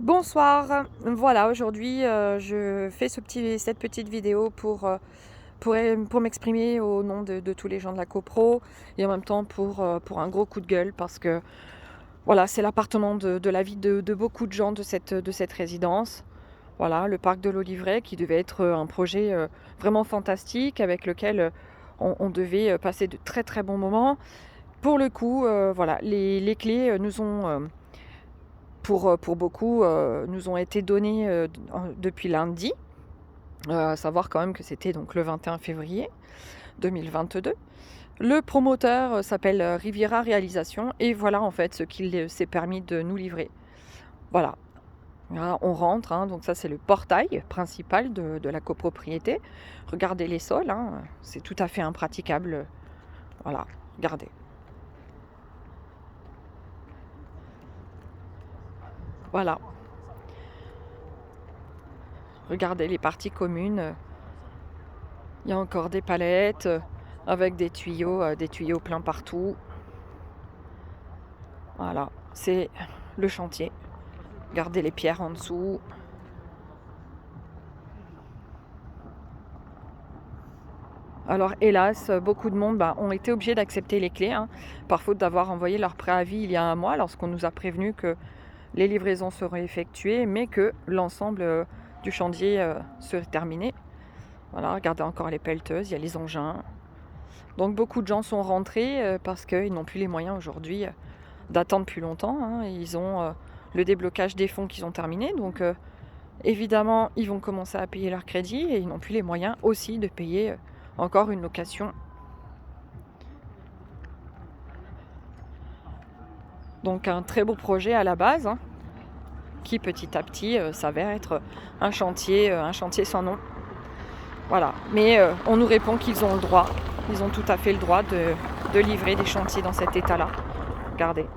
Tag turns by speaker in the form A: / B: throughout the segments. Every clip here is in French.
A: Bonsoir, voilà aujourd'hui je fais cette petite vidéo pour m'exprimer au nom de tous les gens de la copro et en même temps pour un gros coup de gueule parce que voilà, c'est l'appartement de la vie de beaucoup de gens de cette résidence. Voilà, le parc de l'Olivret qui devait être un projet vraiment fantastique avec lequel on devait passer de très très bons moments. Pour le coup, voilà, les clés pour beaucoup, nous ont été données depuis lundi. À savoir quand même que c'était donc le 21 février 2022. Le promoteur s'appelle Riviera Réalisation et voilà en fait ce qu'il s'est permis de nous livrer. Voilà. Là, on rentre, hein, donc ça c'est le portail principal de la copropriété. Regardez les sols, hein, c'est tout à fait impraticable. Voilà, regardez. Voilà, regardez les parties communes. Il y a encore des palettes avec des tuyaux plein partout. Voilà, c'est le chantier. Regardez les pierres en dessous. Alors hélas, beaucoup de monde ont été obligés d'accepter les clés, hein, par faute d'avoir envoyé leur préavis il y a un mois, lorsqu'on nous a prévenu que les livraisons seraient effectuées, mais que l'ensemble du chantier serait terminé. Voilà, regardez encore les pelleteuses, il y a les engins. Donc beaucoup de gens sont rentrés parce qu'ils n'ont plus les moyens aujourd'hui d'attendre plus longtemps, hein. Ils ont le déblocage des fonds qu'ils ont terminé, donc évidemment ils vont commencer à payer leur crédit et ils n'ont plus les moyens aussi de payer encore une location. Donc un très beau projet à la base, hein, qui petit à petit s'avère être un chantier sans nom. Voilà, mais on nous répond qu'ils ont le droit, ils ont tout à fait le droit de livrer des chantiers dans cet état-là. Regardez.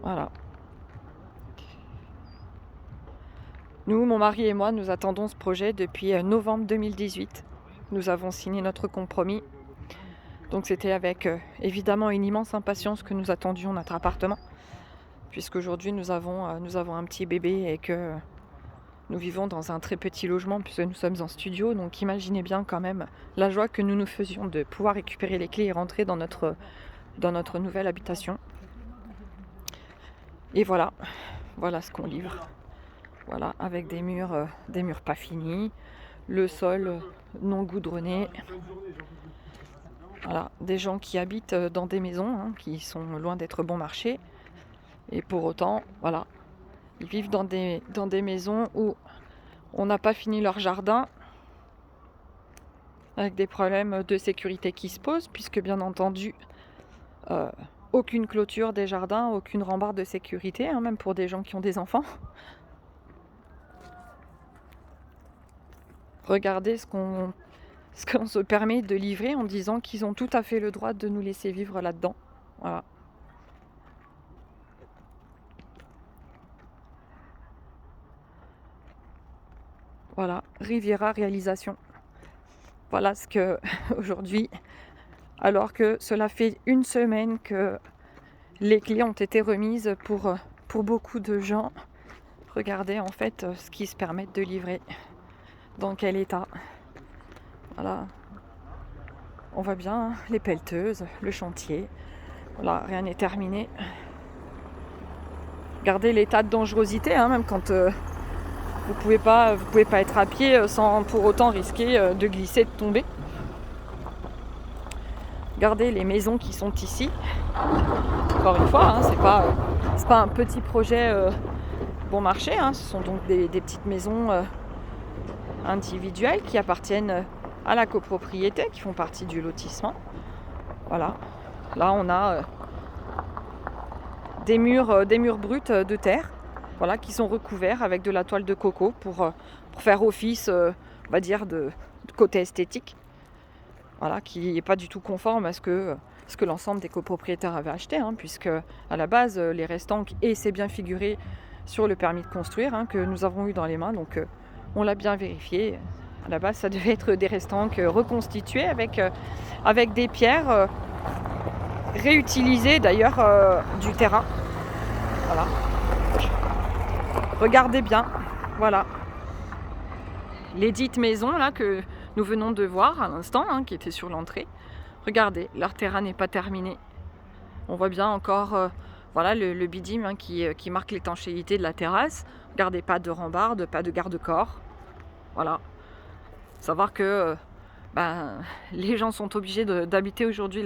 A: Voilà. Nous, mon mari et moi, nous attendons ce projet depuis novembre 2018. Nous avons signé notre compromis. Donc c'était avec évidemment une immense impatience que nous attendions notre appartement. Puisqu'aujourd'hui nous avons un petit bébé et que nous vivons dans un très petit logement puisque nous sommes en studio. Donc imaginez bien quand même la joie que nous nous faisions de pouvoir récupérer les clés et rentrer dans notre nouvelle habitation. Et voilà ce qu'on livre. Voilà, avec des murs pas finis, le sol non goudronné. Voilà, des gens qui habitent dans des maisons hein, qui sont loin d'être bon marché. Et pour autant, voilà, ils vivent dans des maisons où on n'a pas fini leur jardin, avec des problèmes de sécurité qui se posent, puisque bien entendu, aucune clôture des jardins, aucune rambarde de sécurité, hein, même pour des gens qui ont des enfants. Regardez ce qu'on se permet de livrer en disant qu'ils ont tout à fait le droit de nous laisser vivre là-dedans. Voilà. Voilà, Riviera Réalisation. Voilà ce que aujourd'hui, alors que cela fait une semaine que les clés ont été remises pour beaucoup de gens. Regardez en fait ce qu'ils se permettent de livrer. Dans quel état. Voilà. On voit bien hein, les pelleteuses, le chantier. Voilà, rien n'est terminé. Regardez l'état de dangerosité, hein, même quand vous pouvez pas être à pied sans pour autant risquer de glisser, de tomber. Regardez les maisons qui sont ici. Encore une fois, hein, c'est pas un petit projet bon marché. Hein, ce sont donc des petites maisons individuelles qui appartiennent à la copropriété, qui font partie du lotissement. Voilà. Là, on a des murs bruts de terre, voilà, qui sont recouverts avec de la toile de coco pour faire office, on va dire, de côté esthétique. Voilà, qui n'est pas du tout conforme à ce que l'ensemble des copropriétaires avaient acheté, hein, puisque à la base, les restants, et c'est bien figuré sur le permis de construire hein, que nous avons eu dans les mains, donc on l'a bien vérifié. À la base, ça devait être des restants reconstitués avec des pierres réutilisées d'ailleurs du terrain. Voilà. Regardez bien, voilà. Les dites maisons là que nous venons de voir à l'instant, hein, qui étaient sur l'entrée. Regardez, leur terrain n'est pas terminé. On voit bien encore voilà, le bidim hein, qui marque l'étanchéité de la terrasse. Regardez, pas de rambarde, pas de garde-corps. Voilà. Savoir que les gens sont obligés d'habiter aujourd'hui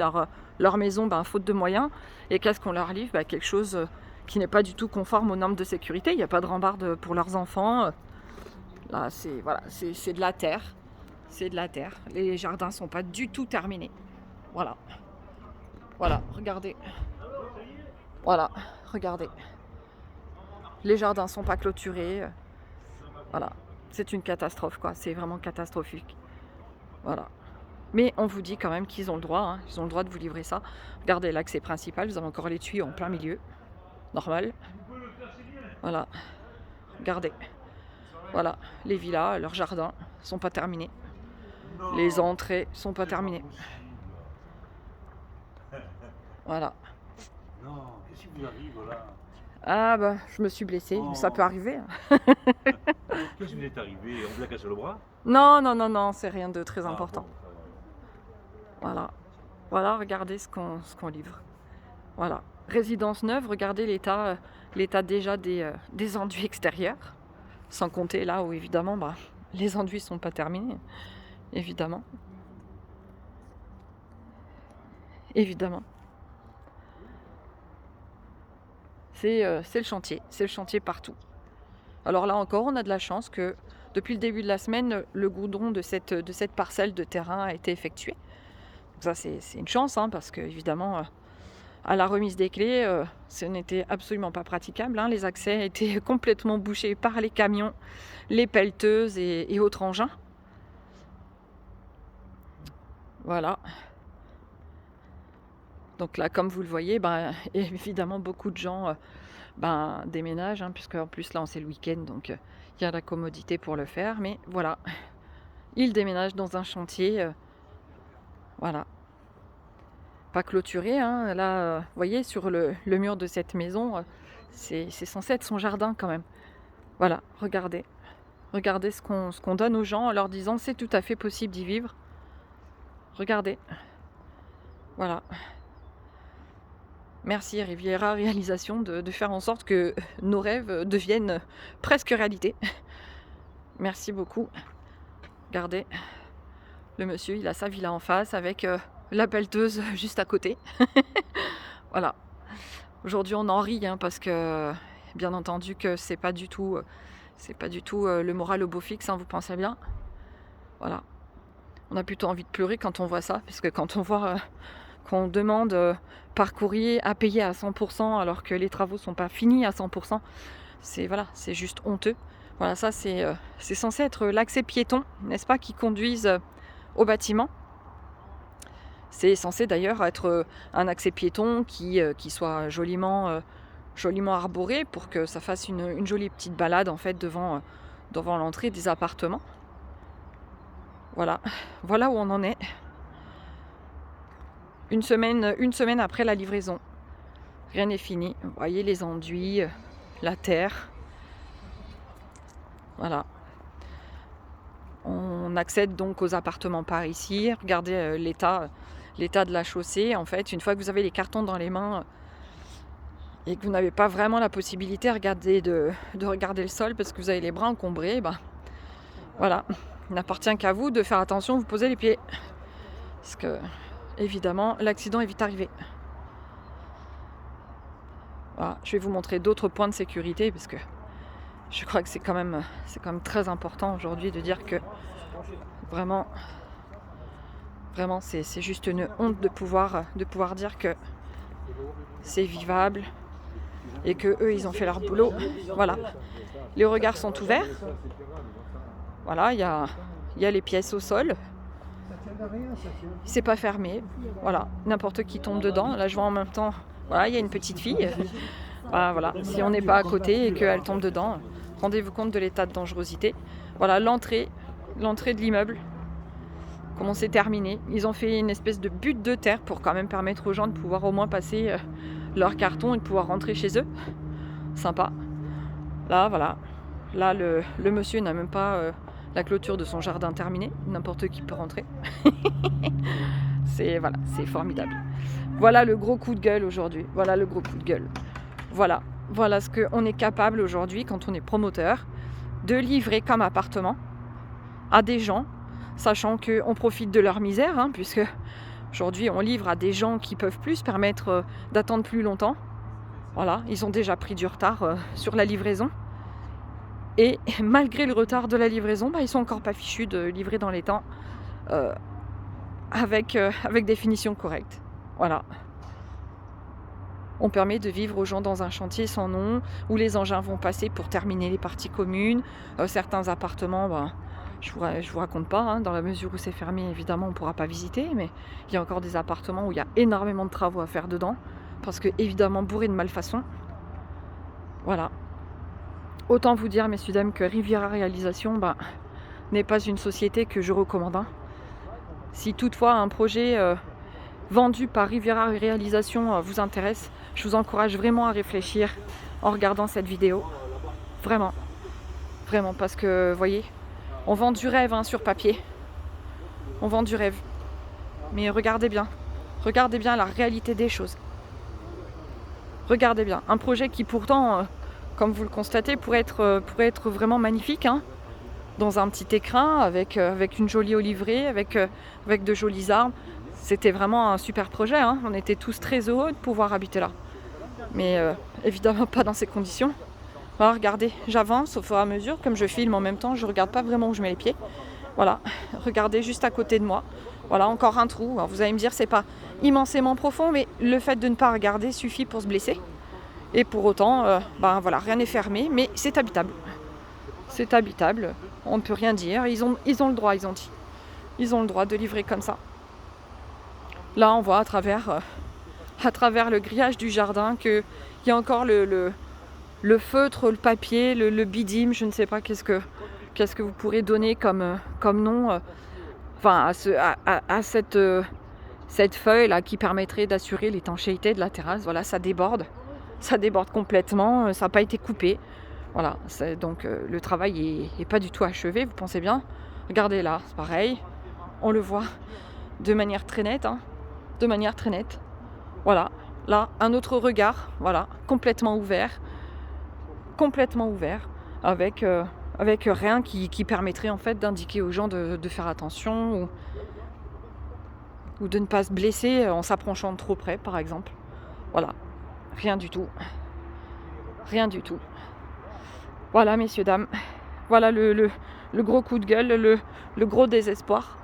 A: leur maison faute de moyens. Et qu'est-ce qu'on leur livre? Quelque chose qui n'est pas du tout conforme aux normes de sécurité. Il n'y a pas de rambarde pour leurs enfants. Là, c'est de la terre. C'est de la terre. Les jardins ne sont pas du tout terminés. Voilà. Voilà, regardez. Voilà, regardez. Les jardins ne sont pas clôturés. Voilà. C'est une catastrophe, quoi. C'est vraiment catastrophique. Voilà. Mais on vous dit quand même qu'ils ont le droit. Hein. Ils ont le droit de vous livrer ça. Regardez l'accès principal. Vous avez encore les tuyaux en plein milieu. Normal. Voilà. Regardez. Voilà. Les villas, leurs jardins sont pas terminés. Les entrées sont pas terminées. Voilà.
B: Non, qu'est-ce qui vous arrive là?
A: Ah je me suis blessée,
B: Oh.
A: ça peut arriver.
B: Qu'est-ce qui vous est arrivé? On vous a cassé le bras?
A: Non, c'est rien de très important.
B: Bon,
A: Voilà. Voilà, regardez ce qu'on livre. Voilà. Résidence neuve, regardez l'état déjà des enduits extérieurs. Sans compter là où évidemment les enduits sont pas terminés. Évidemment. Évidemment. C'est le chantier partout. Alors là encore, on a de la chance que depuis le début de la semaine, le goudron de cette parcelle de terrain a été effectué. Donc ça, c'est une chance, hein, parce que évidemment, à la remise des clés, ce n'était absolument pas praticable. Hein. Les accès étaient complètement bouchés par les camions, les pelleteuses et autres engins. Voilà. Donc là, comme vous le voyez, évidemment, beaucoup de gens déménagent, hein, puisque en plus là, c'est le week-end, donc il y a la commodité pour le faire. Mais voilà, ils déménagent dans un chantier, voilà, pas clôturé. Hein. Là, vous voyez, sur le mur de cette maison, c'est censé être son jardin quand même. Voilà, regardez. Regardez ce qu'on donne aux gens en leur disant c'est tout à fait possible d'y vivre. Regardez. Voilà. Merci Riviera Réalisation de faire en sorte que nos rêves deviennent presque réalité. Merci beaucoup. Regardez, le monsieur, il a sa villa en face avec la pelleteuse juste à côté. Voilà. Aujourd'hui, on en rit hein, parce que, bien entendu, que c'est pas du tout le moral au beau fixe, hein, vous pensez bien. Voilà. On a plutôt envie de pleurer quand on voit ça, parce que quand on voit qu'on demande par courrier à payer à 100% alors que les travaux sont pas finis à 100%, c'est juste honteux. Voilà, ça c'est censé être l'accès piéton, n'est-ce pas, qui conduise au bâtiment. C'est censé d'ailleurs être un accès piéton qui soit joliment arboré pour que ça fasse une jolie petite balade en fait devant l'entrée des appartements. Voilà où on en est. Une semaine après la livraison. Rien n'est fini. Vous voyez les enduits, la terre. Voilà. On accède donc aux appartements par ici. Regardez l'état de la chaussée. En fait, une fois que vous avez les cartons dans les mains et que vous n'avez pas vraiment la possibilité de regarder le sol parce que vous avez les bras encombrés, voilà. Il n'appartient qu'à vous de faire attention, vous posez les pieds. Parce que, évidemment, l'accident est vite arrivé. Voilà, je vais vous montrer d'autres points de sécurité parce que je crois que c'est quand même très important aujourd'hui de dire que vraiment c'est juste une honte de pouvoir dire que c'est vivable et que eux ils ont fait leur boulot. Voilà, les regards sont ouverts. Voilà, il y a les pièces au sol. C'est pas fermé. Voilà, n'importe qui tombe dedans. Là, je vois en même temps. Voilà, il y a une petite fille. Voilà, si on n'est pas à côté et qu'elle tombe dedans, rendez-vous compte de l'état de dangerosité. Voilà, l'entrée de l'immeuble. Comment c'est terminé. Ils ont fait une espèce de butte de terre pour quand même permettre aux gens de pouvoir au moins passer leur carton et de pouvoir rentrer chez eux. Sympa. Là, voilà. Là, le monsieur n'a même pas la clôture de son jardin terminée. N'importe qui peut rentrer. Voilà, c'est formidable. Voilà le gros coup de gueule aujourd'hui. Voilà le gros coup de gueule. Voilà. Voilà ce qu'on est capable aujourd'hui quand on est promoteur de livrer comme appartement à des gens, sachant qu'on profite de leur misère, hein, puisque aujourd'hui on livre à des gens qui peuvent plus se permettre d'attendre plus longtemps. Voilà, ils ont déjà pris du retard sur la livraison. Et malgré le retard de la livraison, ils sont encore pas fichus de livrer dans les temps avec des finitions correctes. Voilà. On permet de vivre aux gens dans un chantier sans nom, où les engins vont passer pour terminer les parties communes. Certains appartements, je vous raconte pas, hein, dans la mesure où c'est fermé, évidemment, on ne pourra pas visiter, mais il y a encore des appartements où il y a énormément de travaux à faire dedans, parce que, évidemment, bourré de malfaçon. Voilà. Autant vous dire, messieurs, dames, que Riviera Réalisation n'est pas une société que je recommande. Hein. Si toutefois un projet vendu par Riviera Réalisation vous intéresse, je vous encourage vraiment à réfléchir en regardant cette vidéo. Vraiment. Vraiment, parce que, vous voyez, on vend du rêve sur papier. On vend du rêve. Mais regardez bien. Regardez bien la réalité des choses. Regardez bien. Un projet qui pourtant, comme vous le constatez, pourrait être vraiment magnifique. Hein, dans un petit écrin, avec une jolie olivier, avec de jolis arbres. C'était vraiment un super projet. Hein. On était tous très heureux de pouvoir habiter là. Mais évidemment pas dans ces conditions. Alors, regardez, j'avance au fur et à mesure. Comme je filme en même temps, je ne regarde pas vraiment où je mets les pieds. Voilà, regardez juste à côté de moi. Voilà, encore un trou. Alors, vous allez me dire, c'est pas immensément profond, mais le fait de ne pas regarder suffit pour se blesser. Et pour autant, voilà, rien n'est fermé, mais c'est habitable. C'est habitable, on ne peut rien dire. Ils ont le droit, ils ont dit. Ils ont le droit de livrer comme ça. Là, on voit à travers le grillage du jardin qu'il y a encore le feutre, le papier, le bidime, je ne sais pas qu'est-ce que vous pourrez donner comme nom à cette feuille là qui permettrait d'assurer l'étanchéité de la terrasse. Voilà, ça déborde complètement, ça n'a pas été coupé. Voilà, donc le travail est pas du tout achevé, vous pensez bien. Regardez là, c'est pareil, on le voit de manière très nette, hein, de manière très nette. Voilà, là, un autre regard, voilà, complètement ouvert, avec rien qui permettrait en fait d'indiquer aux gens de faire attention ou de ne pas se blesser en s'approchant de trop près, par exemple. Voilà, rien du tout. Rien du tout. Voilà, messieurs, dames. Voilà le gros coup de gueule, le gros désespoir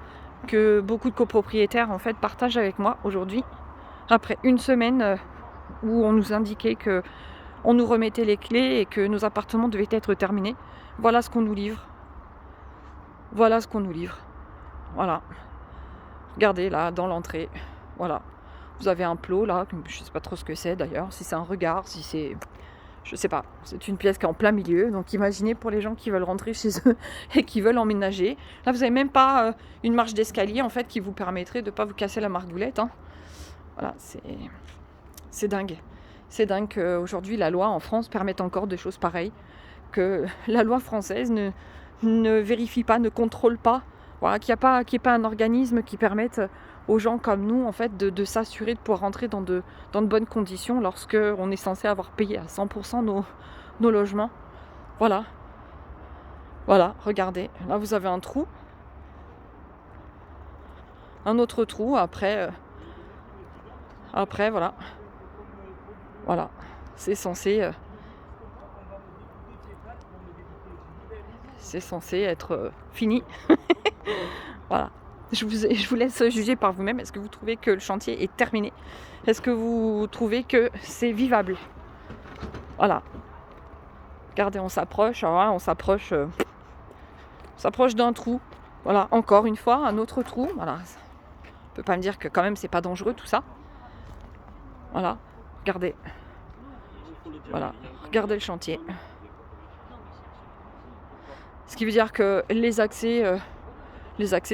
A: que beaucoup de copropriétaires en fait partagent avec moi aujourd'hui. Après une semaine où on nous indiquait que on nous remettait les clés et que nos appartements devaient être terminés. Voilà ce qu'on nous livre. Voilà ce qu'on nous livre. Voilà. Regardez là, dans l'entrée. Voilà. Vous avez un plot là, je ne sais pas trop ce que c'est d'ailleurs, si c'est un regard, si c'est... Je sais pas, c'est une pièce qui est en plein milieu, donc imaginez pour les gens qui veulent rentrer chez eux et qui veulent emménager. Là, vous n'avez même pas une marche d'escalier en fait qui vous permettrait de ne pas vous casser la margoulette. Hein. Voilà, c'est dingue. C'est dingue qu'aujourd'hui la loi en France permette encore des choses pareilles, que la loi française ne vérifie pas, ne contrôle pas, voilà, qu'il n'y ait pas un organisme qui permette aux gens comme nous en fait de s'assurer de pouvoir rentrer dans de bonnes conditions lorsque on est censé avoir payé à 100% nos logements. Voilà. Voilà, regardez, là vous avez un trou. Un autre trou, après voilà. Voilà, c'est censé être fini. Voilà. Je vous laisse juger par vous-même. Est-ce que vous trouvez que le chantier est terminé? Est-ce que vous trouvez que c'est vivable? Voilà. Regardez, on s'approche. Voilà, on s'approche d'un trou. Voilà, encore une fois, un autre trou. Voilà. On peut pas me dire que quand même c'est pas dangereux tout ça. Voilà. Regardez. Voilà. Regardez le chantier. Ce qui veut dire que les accès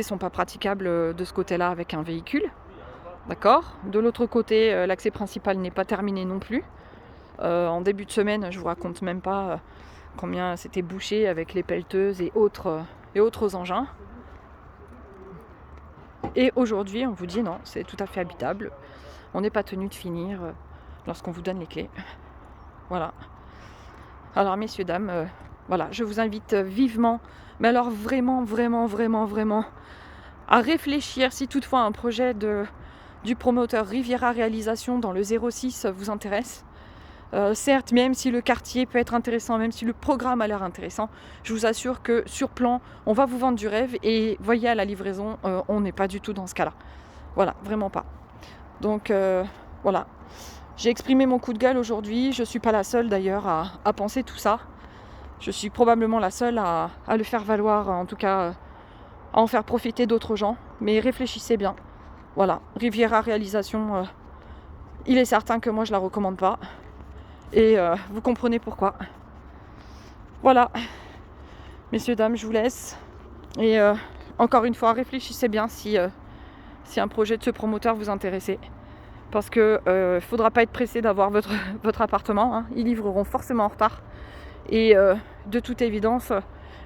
A: sont pas praticables de ce côté-là avec un véhicule. D'accord. De l'autre côté, l'accès principal n'est pas terminé non plus. En début de semaine, je vous raconte même pas combien c'était bouché avec les pelleteuses et autres engins. Et aujourd'hui, on vous dit non, c'est tout à fait habitable. On n'est pas tenu de finir lorsqu'on vous donne les clés. Voilà. Alors, messieurs, dames, voilà, je vous invite vivement, mais alors vraiment, vraiment, vraiment, vraiment, à réfléchir si toutefois un projet du promoteur Riviera Réalisation dans le 06 vous intéresse. Certes, même si le quartier peut être intéressant, même si le programme a l'air intéressant, je vous assure que sur plan, on va vous vendre du rêve et voyez à la livraison, on n'est pas du tout dans ce cas-là. Voilà, vraiment pas. Donc voilà, j'ai exprimé mon coup de gueule aujourd'hui. Je ne suis pas la seule d'ailleurs à penser tout ça. Je suis probablement la seule à le faire valoir, en tout cas à en faire profiter d'autres gens. Mais réfléchissez bien. Voilà, Riviera Réalisation, il est certain que moi je la recommande pas. Et vous comprenez pourquoi. Voilà, messieurs, dames, je vous laisse. Et encore une fois, réfléchissez bien si un projet de ce promoteur vous intéressait. Parce que faudra pas être pressé d'avoir votre appartement. Hein. Ils livreront forcément en retard. Et de toute évidence,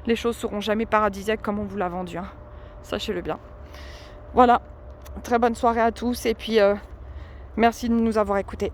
A: les choses seront jamais paradisiaques comme on vous l'a vendu. Hein. Sachez-le bien. Voilà, très bonne soirée à tous. Et puis, merci de nous avoir écoutés.